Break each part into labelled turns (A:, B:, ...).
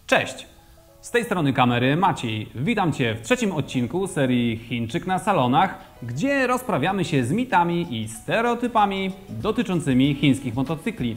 A: Cześć! Z tej strony kamery Maciej. Witam Cię w trzecim odcinku serii Chińczyk na salonach, gdzie rozprawiamy się z mitami i stereotypami dotyczącymi chińskich motocykli.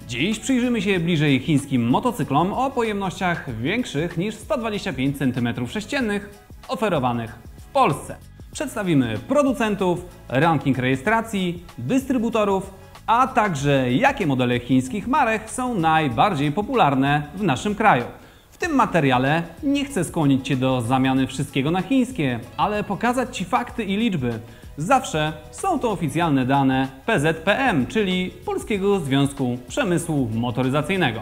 A: Dziś przyjrzymy się bliżej chińskim motocyklom o pojemnościach większych niż 125 cm3 oferowanych w Polsce. Przedstawimy producentów, ranking rejestracji, dystrybutorów, a także jakie modele chińskich marek są najbardziej popularne w naszym kraju. W tym materiale nie chcę skłonić Cię do zamiany wszystkiego na chińskie, ale pokazać Ci fakty i liczby. Zawsze są to oficjalne dane PZPM, czyli Polskiego Związku Przemysłu Motoryzacyjnego.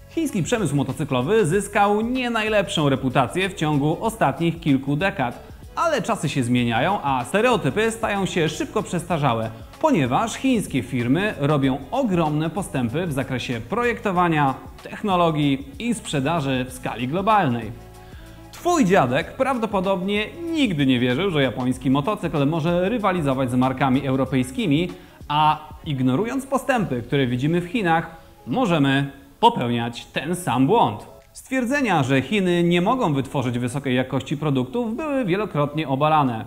A: Chiński przemysł motocyklowy zyskał nie najlepszą reputację w ciągu ostatnich kilku dekad. Ale czasy się zmieniają, a stereotypy stają się szybko przestarzałe, ponieważ chińskie firmy robią ogromne postępy w zakresie projektowania, technologii i sprzedaży w skali globalnej. Twój dziadek prawdopodobnie nigdy nie wierzył, że japoński motocykl może rywalizować z markami europejskimi, a ignorując postępy, które widzimy w Chinach, możemy popełniać ten sam błąd. Stwierdzenia, że Chiny nie mogą wytworzyć wysokiej jakości produktów, były wielokrotnie obalane.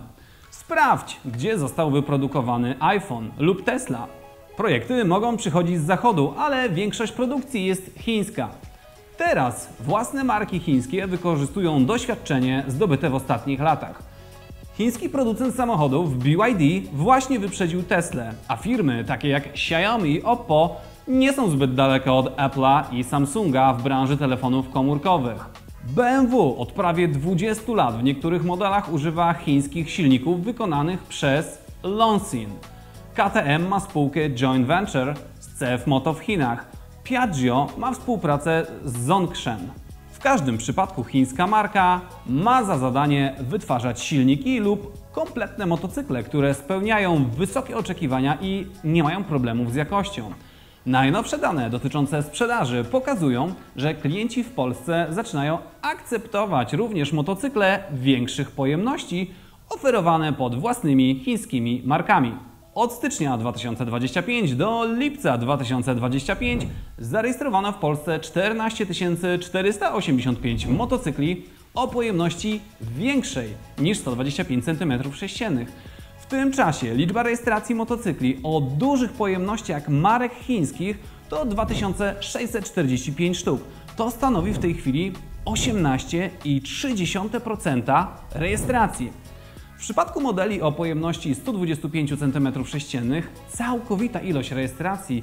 A: Sprawdź, gdzie został wyprodukowany iPhone lub Tesla. Projekty mogą przychodzić z zachodu, ale większość produkcji jest chińska. Teraz własne marki chińskie wykorzystują doświadczenie zdobyte w ostatnich latach. Chiński producent samochodów BYD właśnie wyprzedził Teslę, a firmy takie jak Xiaomi i Oppo nie są zbyt daleko od Apple'a i Samsunga w branży telefonów komórkowych. BMW od prawie 20 lat w niektórych modelach używa chińskich silników wykonanych przez Longxin. KTM ma spółkę joint venture z CF Moto w Chinach. Piaggio ma współpracę z Zhongshan. W każdym przypadku chińska marka ma za zadanie wytwarzać silniki lub kompletne motocykle, które spełniają wysokie oczekiwania i nie mają problemów z jakością. Najnowsze dane dotyczące sprzedaży pokazują, że klienci w Polsce zaczynają akceptować również motocykle większych pojemności oferowane pod własnymi chińskimi markami. Od stycznia 2025 do lipca 2025 zarejestrowano w Polsce 14 485 motocykli o pojemności większej niż 125 cm3. W tym czasie liczba rejestracji motocykli o dużych pojemnościach marek chińskich to 2645 sztuk. To stanowi w tej chwili 18,3% rejestracji. W przypadku modeli o pojemności 125 cm3 całkowita ilość rejestracji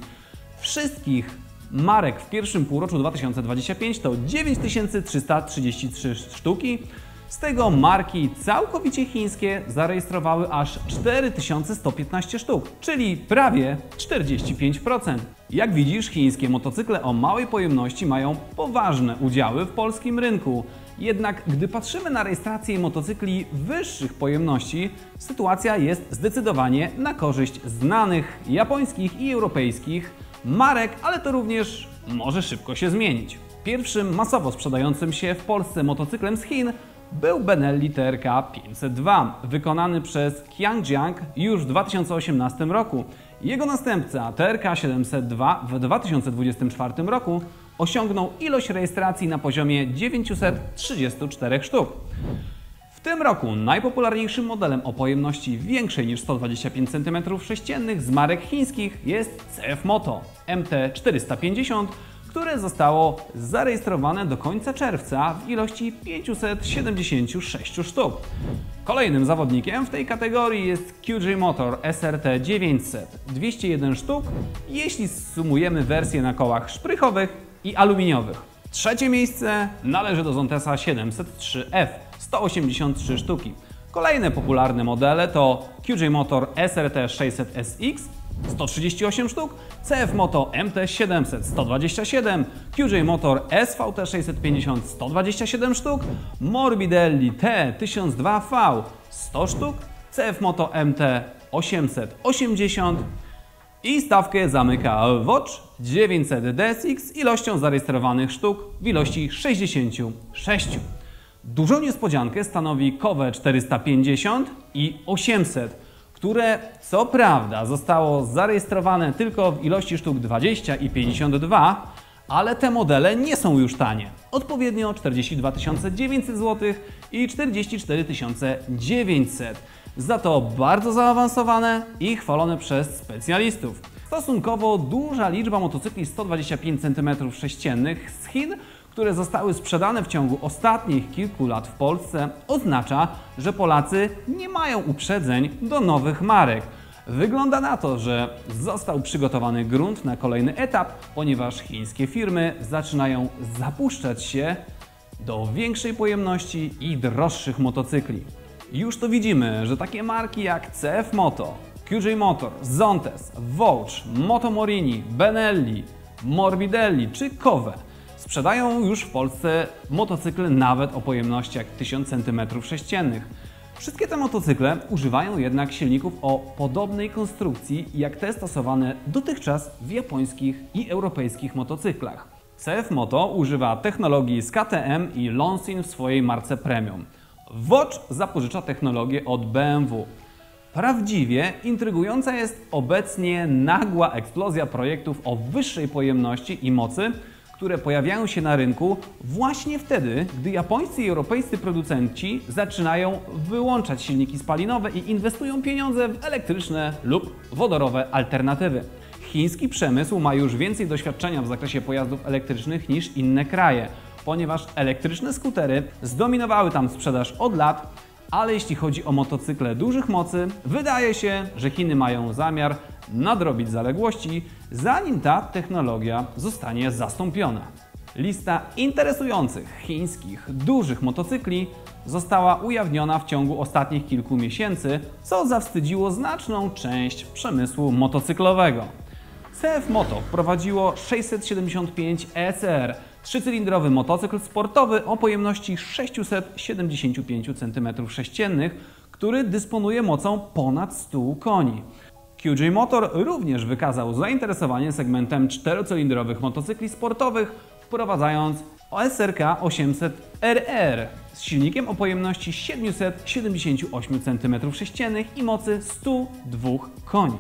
A: wszystkich marek w pierwszym półroczu 2025 to 9333 sztuki. Z tego marki całkowicie chińskie zarejestrowały aż 4115 sztuk, czyli prawie 45%. Jak widzisz, chińskie motocykle o małej pojemności mają poważne udziały w polskim rynku. Jednak gdy patrzymy na rejestrację motocykli wyższych pojemności, sytuacja jest zdecydowanie na korzyść znanych japońskich i europejskich marek, ale to również może szybko się zmienić. Pierwszym masowo sprzedającym się w Polsce motocyklem z Chin był Benelli TRK 502, wykonany przez Qiangjiang już w 2018 roku. Jego następca TRK 702 w 2024 roku osiągnął ilość rejestracji na poziomie 934 sztuk. W tym roku najpopularniejszym modelem o pojemności większej niż 125 cm3 z marek chińskich jest CF Moto MT450, które zostało zarejestrowane do końca czerwca w ilości 576 sztuk. Kolejnym zawodnikiem w tej kategorii jest QJ Motor SRT 900, 201 sztuk, jeśli sumujemy wersje na kołach szprychowych i aluminiowych. Trzecie miejsce należy do Zontesa 703F, 183 sztuki. Kolejne popularne modele to QJ Motor SRT 600 SX, 138 sztuk, CF Moto MT700 127, QJ Motor SVT 650 127 sztuk, Morbidelli T1002V 100 sztuk, CF Moto MT 880 i stawkę zamyka Watch 900 DSX ilością zarejestrowanych sztuk w ilości 66. Dużą niespodziankę stanowi KOWE 450 i 800, które co prawda zostało zarejestrowane tylko w ilości sztuk 20 i 52, Ale te modele nie są już tanie. Odpowiednio 42 900 zł i 44 900. Za to bardzo zaawansowane i chwalone przez specjalistów. Stosunkowo duża liczba motocykli 125 cm3 z Chin, które zostały sprzedane w ciągu ostatnich kilku lat w Polsce, oznacza, że Polacy nie mają uprzedzeń do nowych marek. Wygląda na to, że został przygotowany grunt na kolejny etap, ponieważ chińskie firmy zaczynają zapuszczać się do większej pojemności i droższych motocykli. Już to widzimy, że takie marki jak CF Moto, QJ Motor, Zontes, Vouch, Moto Morini, Benelli, Morbidelli czy Kove sprzedają już w Polsce motocykle nawet o pojemnościach 1000 cm3. Wszystkie te motocykle używają jednak silników o podobnej konstrukcji jak te stosowane dotychczas w japońskich i europejskich motocyklach. CF Moto używa technologii z KTM i Lonsin w swojej marce premium. Vouch zapożycza technologię od BMW. Prawdziwie intrygująca jest obecnie nagła eksplozja projektów o wyższej pojemności i mocy, które pojawiają się na rynku właśnie wtedy, gdy japońscy i europejscy producenci zaczynają wyłączać silniki spalinowe i inwestują pieniądze w elektryczne lub wodorowe alternatywy. Chiński przemysł ma już więcej doświadczenia w zakresie pojazdów elektrycznych niż inne kraje, ponieważ elektryczne skutery zdominowały tam sprzedaż od lat, ale jeśli chodzi o motocykle dużych mocy, wydaje się, że Chiny mają zamiar nadrobić zaległości, zanim ta technologia zostanie zastąpiona. Lista interesujących chińskich dużych motocykli została ujawniona w ciągu ostatnich kilku miesięcy, co zawstydziło znaczną część przemysłu motocyklowego. CF Moto wprowadziło 675 ECR, trzycylindrowy motocykl sportowy o pojemności 675 cm3, który dysponuje mocą ponad 100 koni. QJ Motor również wykazał zainteresowanie segmentem czterocylindrowych motocykli sportowych, wprowadzając SRK 800 RR z silnikiem o pojemności 778 cm3 i mocy 102 koni.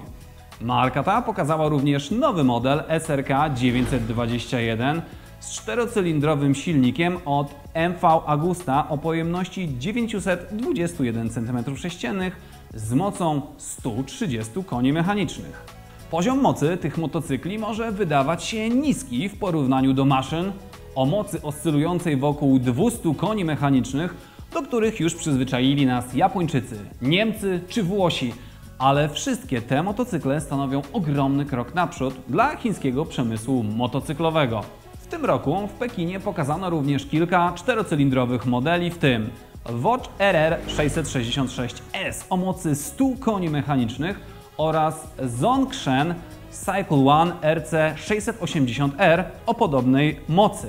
A: Marka ta pokazała również nowy model SRK 921 z czterocylindrowym silnikiem od MV Agusta o pojemności 921 cm3 z mocą 130 koni mechanicznych. Poziom mocy tych motocykli może wydawać się niski w porównaniu do maszyn o mocy oscylującej wokół 200 koni mechanicznych, do których już przyzwyczaili nas Japończycy, Niemcy czy Włosi, ale wszystkie te motocykle stanowią ogromny krok naprzód dla chińskiego przemysłu motocyklowego. W tym roku w Pekinie pokazano również kilka czterocylindrowych modeli, w tym Vouch RR 666S o mocy 100 koni mechanicznych oraz Zongshen Cycle One RC 680R o podobnej mocy.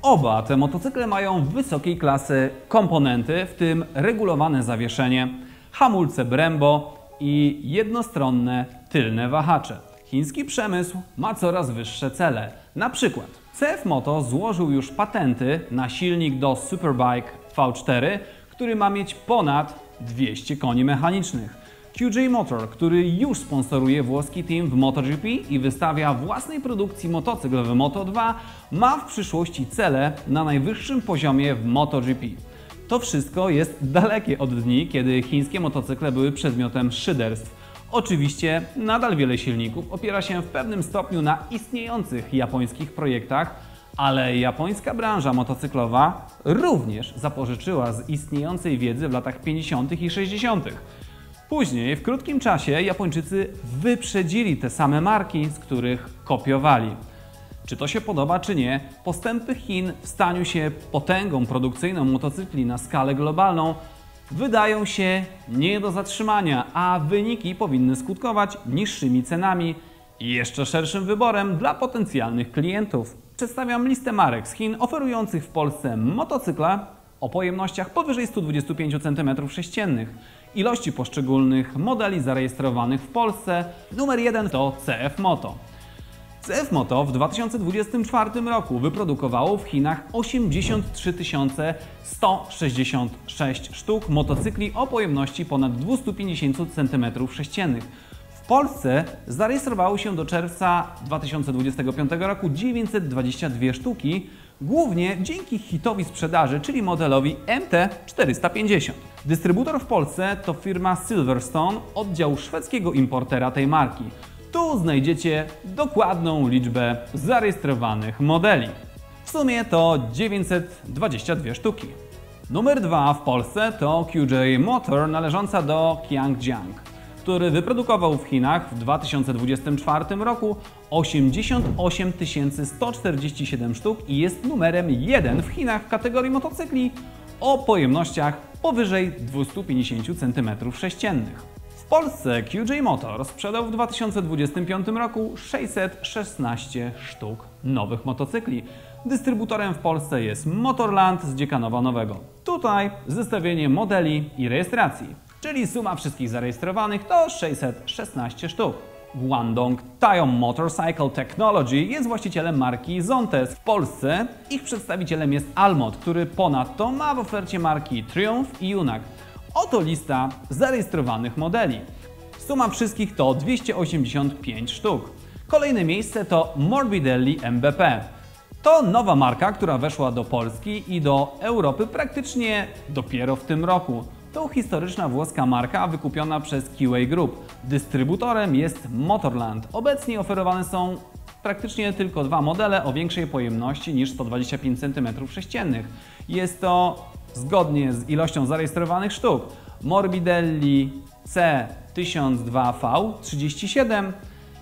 A: Oba te motocykle mają wysokiej klasy komponenty, w tym regulowane zawieszenie, hamulce Brembo i jednostronne tylne wahacze. Chiński przemysł ma coraz wyższe cele. Na przykład CF Moto złożył już patenty na silnik do Superbike V4, który ma mieć ponad 200 koni mechanicznych. QJ Motor, który już sponsoruje włoski team w MotoGP i wystawia własnej produkcji motocykl w Moto2, ma w przyszłości cele na najwyższym poziomie w MotoGP. To wszystko jest dalekie od dni, kiedy chińskie motocykle były przedmiotem szyderstw. Oczywiście nadal wiele silników opiera się w pewnym stopniu na istniejących japońskich projektach, ale japońska branża motocyklowa również zapożyczyła z istniejącej wiedzy w latach 50. i 60. Później, w krótkim czasie, Japończycy wyprzedzili te same marki, z których kopiowali. Czy to się podoba, czy nie, postępy Chin w staniu się potęgą produkcyjną motocykli na skalę globalną wydają się nie do zatrzymania, a wyniki powinny skutkować niższymi cenami i jeszcze szerszym wyborem dla potencjalnych klientów. Przedstawiam listę marek z Chin oferujących w Polsce motocykle o pojemnościach powyżej 125 cm3. Ilości poszczególnych modeli zarejestrowanych w Polsce. Numer 1 to CF Moto. CF Moto w 2024 roku wyprodukowało w Chinach 83 166 sztuk motocykli o pojemności ponad 250 cm3. W Polsce zarejestrowało się do czerwca 2025 roku 922 sztuki, głównie dzięki hitowi sprzedaży, czyli modelowi MT450. Dystrybutor w Polsce to firma Silverstone, oddział szwedzkiego importera tej marki. Tu znajdziecie dokładną liczbę zarejestrowanych modeli. W sumie to 922 sztuki. Numer 2 w Polsce to QJ Motor należąca do Qiangjiang, który wyprodukował w Chinach w 2024 roku 88 147 sztuk i jest numerem 1 w Chinach w kategorii motocykli o pojemnościach powyżej 250 cm3. W Polsce QJ Motor sprzedał w 2025 roku 616 sztuk nowych motocykli. Dystrybutorem w Polsce jest Motorland z Dziekanowa Nowego. Tutaj zestawienie modeli i rejestracji, czyli suma wszystkich zarejestrowanych to 616 sztuk. Guangdong Taiyong Motorcycle Technology jest właścicielem marki Zontes. W Polsce ich przedstawicielem jest Almot, który ponadto ma w ofercie marki Triumph i Yunak. Oto lista zarejestrowanych modeli. Suma wszystkich to 285 sztuk. Kolejne miejsce to Morbidelli MBP. To nowa marka, która weszła do Polski i do Europy praktycznie dopiero w tym roku. To historyczna włoska marka wykupiona przez QA Group. Dystrybutorem jest Motorland. Obecnie oferowane są praktycznie tylko dwa modele o większej pojemności niż 125 cm3. Jest to zgodnie z ilością zarejestrowanych sztuk Morbidelli C1002V37,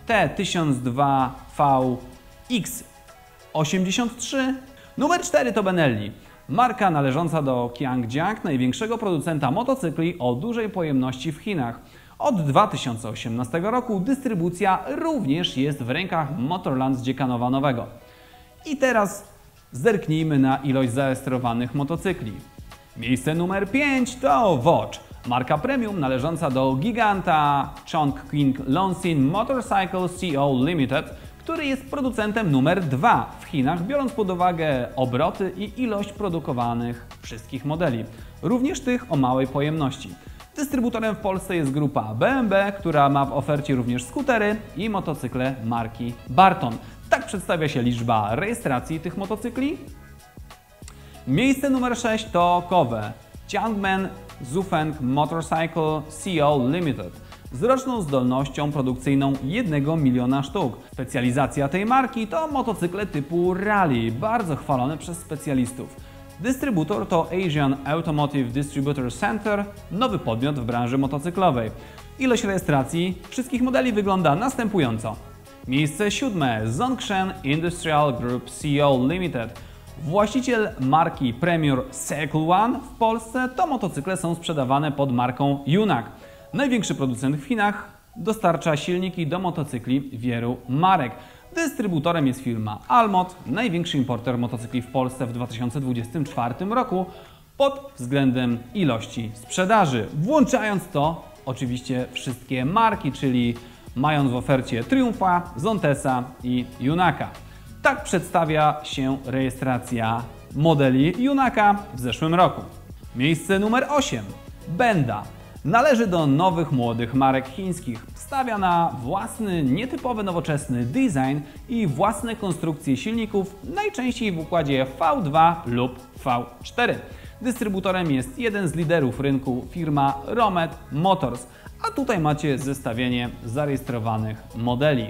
A: T1002VX83. Numer 4 to Benelli. Marka należąca do Qiangjiang, największego producenta motocykli o dużej pojemności w Chinach. Od 2018 roku dystrybucja również jest w rękach Motorland z Dziekanowa Nowego. I teraz zerknijmy na ilość zarejestrowanych motocykli. Miejsce numer 5 to Watch. Marka premium należąca do giganta Chongqing Longxin Motorcycle Co. Limited, który jest producentem numer 2 w Chinach, biorąc pod uwagę obroty i ilość produkowanych wszystkich modeli, również tych o małej pojemności. Dystrybutorem w Polsce jest grupa BMW, która ma w ofercie również skutery i motocykle marki Barton. Tak przedstawia się liczba rejestracji tych motocykli. Miejsce numer 6 to Kowe Jiangmen Zufeng Motorcycle Co. Limited z roczną zdolnością produkcyjną 1 miliona sztuk. Specjalizacja tej marki to motocykle typu rally, bardzo chwalone przez specjalistów. Dystrybutor to Asian Automotive Distributor Center, nowy podmiot w branży motocyklowej. Ilość rejestracji wszystkich modeli wygląda następująco. Miejsce 7. Zhongshan Industrial Group Co. Limited. Właściciel marki Premier Cycle One w Polsce to motocykle są sprzedawane pod marką Yunak. Największy producent w Chinach dostarcza silniki do motocykli wielu marek. Dystrybutorem jest firma Almot, największy importer motocykli w Polsce w 2024 roku pod względem ilości sprzedaży, włączając to oczywiście wszystkie marki, czyli mając w ofercie Triumpha, Zontesa i Yunaka. Tak przedstawia się rejestracja modeli Yunaka w zeszłym roku. Miejsce numer 8. Benda. Należy do nowych, młodych marek chińskich. Stawia na własny, nietypowy, nowoczesny design i własne konstrukcje silników, najczęściej w układzie V2 lub V4. Dystrybutorem jest jeden z liderów rynku, firma Romet Motors, a tutaj macie zestawienie zarejestrowanych modeli.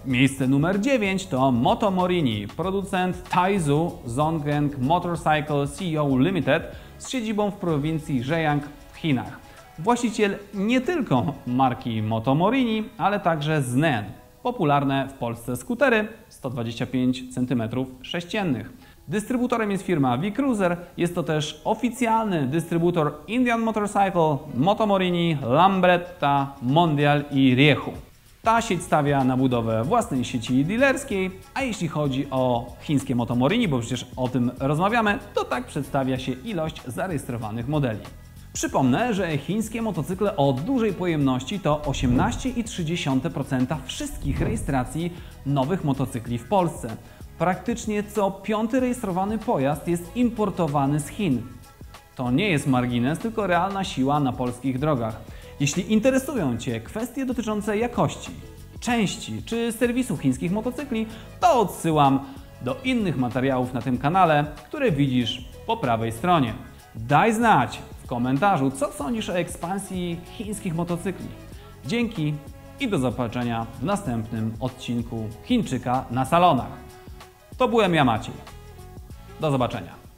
A: Miejsce numer 9 to Moto Morini, producent Taizu Zhongeng Motorcycle Co. Limited z siedzibą w prowincji Zhejiang w Chinach. Właściciel nie tylko marki Moto Morini, ale także Znen, popularne w Polsce skutery 125 cm3. Dystrybutorem jest firma V-Cruiser, jest to też oficjalny dystrybutor Indian Motorcycle, Moto Morini, Lambretta, Mondial i Riechu. Ta sieć stawia na budowę własnej sieci dealerskiej, a jeśli chodzi o chińskie Moto Morini, bo przecież o tym rozmawiamy, to tak przedstawia się ilość zarejestrowanych modeli. Przypomnę, że chińskie motocykle o dużej pojemności to 18,3% wszystkich rejestracji nowych motocykli w Polsce. Praktycznie co 5. rejestrowany pojazd jest importowany z Chin. To nie jest margines, tylko realna siła na polskich drogach. Jeśli interesują Cię kwestie dotyczące jakości, części czy serwisu chińskich motocykli, to odsyłam do innych materiałów na tym kanale, które widzisz po prawej stronie. Daj znać w komentarzu, co sądzisz o ekspansji chińskich motocykli. Dzięki i do zobaczenia w następnym odcinku Chińczyka na salonach. To byłem ja, Maciej. Do zobaczenia.